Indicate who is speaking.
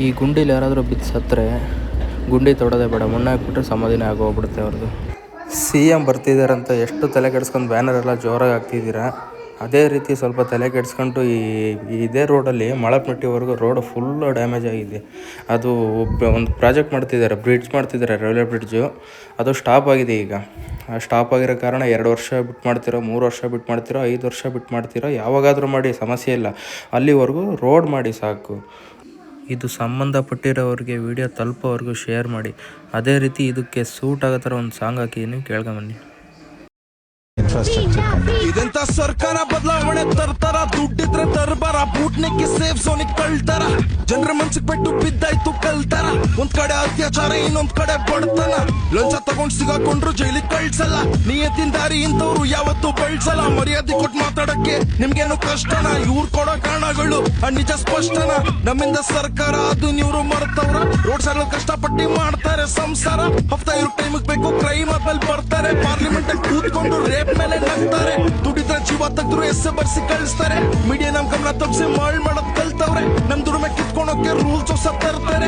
Speaker 1: ಈ ಗುಂಡಿಲಿ ಯಾರಾದರೂ ಬಿದ್ದು ಸತ್ತರೆ ಗುಂಡಿ ತೊಡೋದೇ ಬೇಡ, ಮಣ್ಣು ಹಾಕ್ಬಿಟ್ರೆ ಸಮಾಧಿನೇ ಆಗೋಗ್ಬಿಡುತ್ತೆ ಅವ್ರದ್ದು. CM ಬರ್ತಿದ್ದಾರಂತ ಎಷ್ಟು ತಲೆ ಕೆಡ್ಸ್ಕೊಂಡು ಬ್ಯಾನರೆಲ್ಲ ಜೋರಾಗಿ ಹಾಕ್ತಿದ್ದೀರಾ, ಅದೇ ರೀತಿ ಸ್ವಲ್ಪ ತಲೆ ಕೆಡ್ಸ್ಕೊಂಡು ಇದೇ ರೋಡಲ್ಲಿ ಮಳಪಟ್ಟಿವರೆಗೂ ರೋಡ್ ಫುಲ್ ಡ್ಯಾಮೇಜ್ ಆಗಿದೆ. ಅದು ಒಂದು ಪ್ರಾಜೆಕ್ಟ್ ಮಾಡ್ತಿದ್ದಾರೆ, ಬ್ರಿಡ್ಜ್ ಮಾಡ್ತಿದ್ದಾರೆ, ರೈಲ್ವೆ ಬ್ರಿಡ್ಜು. ಅದು ಸ್ಟಾಪ್ ಆಗಿದೆ ಈಗ. ಸ್ಟಾಪ್ ಆಗಿರೋ ಕಾರಣ 2 ವರ್ಷ ಬಿಟ್ಟು ಮಾಡ್ತಿರೋ, 3 ವರ್ಷ ಬಿಟ್ಟು ಮಾಡ್ತಿರೋ, 5 ವರ್ಷ ಬಿಟ್ಟು ಮಾಡ್ತಿರೋ, ಯಾವಾಗಾದರೂ ಮಾಡಿ, ಸಮಸ್ಯೆ ಇಲ್ಲ. ಅಲ್ಲಿವರೆಗೂ ರೋಡ್ ಮಾಡಿ ಸಾಕು. ಇದು ಸಂಬಂಧಪಟ್ಟಿರೋರಿಗೆ ವಿಡಿಯೋ ತಲುಪೋವರೆಗೂ ಶೇರ್ ಮಾಡಿ. ಅದೇ ರೀತಿ ಇದಕ್ಕೆ ಸೂಟ್ ಆಗೋ ಥರ ಒಂದು ಸಾಂಗ್ ಹಾಕಿದ್ದೀನಿ, ಕೇಳ್ಕೊಂಬನ್ನಿ.
Speaker 2: ಇದೆಂತ ಸರ್ಕಾರ ಬದಲಾವಣೆ ತರ್ತಾರ, ದುಡ್ಡಿದ್ರೆ ತರ್ಬಾರ, ಬೂಟ್ನಿಕ್ಕೆ ಸೇಫ್ ಝೋನಿಗೆ ಕಳ್ತಾರ, ಜನರ ಮನ್ಸಿಗೆ ಪೆಟ್ಟು ಬಿದ್ದಾಯ್ತು ಕಲ್ತಾರ. ಒಂದ್ ಕಡೆ ಅತ್ಯಾಚಾರ, ಇನ್ನೊಂದ್ ಕಡೆ ಬಡತನ, ಲಂಚ ತಗೊಂಡ್ ಸಿಗಾಕೊಂಡ್ರು ಜೈಲಿಗೆ ಕಳ್ಸಲ್ಲ. ನಿಯತ್ತಿನ ದಾರಿ ಇಂಥವ್ರು ಯಾವತ್ತೂ ಬೆಳ್ಸಲ್ಲ. ಮರ್ಯಾದೆ ಕೊಟ್ಟು ಮಾತಾಡಕ್ಕೆ ನಿಮ್ಗೇನು ಕಷ್ಟನ, ಇವ್ರು ಕೊಡೋ ಕಾರಣಗಳು ನಿಜ ಸ್ಪಷ್ಟನ. ನಮ್ಮಿಂದ ಸರ್ಕಾರ ಅದು ಇವ್ರು ಮರ್ತವ್ರ, ರೋಡ್ ಸೈಡ್ ಕಷ್ಟಪಟ್ಟಿ ಮಾಡ್ತಾರೆ ಸಂಸಾರ. ಹಫ್ತಾ ಇವ್ರ ಟೈಮಿಗೆ ಬೇಕು, ಕ್ರೈಮ್ ಆದ್ಮೇಲೆ ಬರ್ತಾರೆ, ಪಾರ್ಲಿಮೆಂಟ್ ಅಲ್ಲಿ ಕೂತ್ಕೊಂಡು ರೇಪ್ ಮೇಲೆ ನಗ್ತಾರೆ. ದುಡಿದ್ರೆ ಜೀವ ತೆಗ್ದ್ರು ಎಸ್ಸೆ ಬರ್ಸಿ ಕಳಿಸ್ತಾರೆ. ಮೀಡಿಯಾ ನಮ್ ಗಮನ ತಪ್ಪಿಸಿ ಮಾಡೋದ್ ಕಲ್ತವ್ರೆ. ನಮ್ ದುಡಿಮೆ ಕಿತ್ಕೊಳಕ್ಕೆ ರೂಲ್ಸ್ ಹೊಸ ತರ್ತಾರೆ.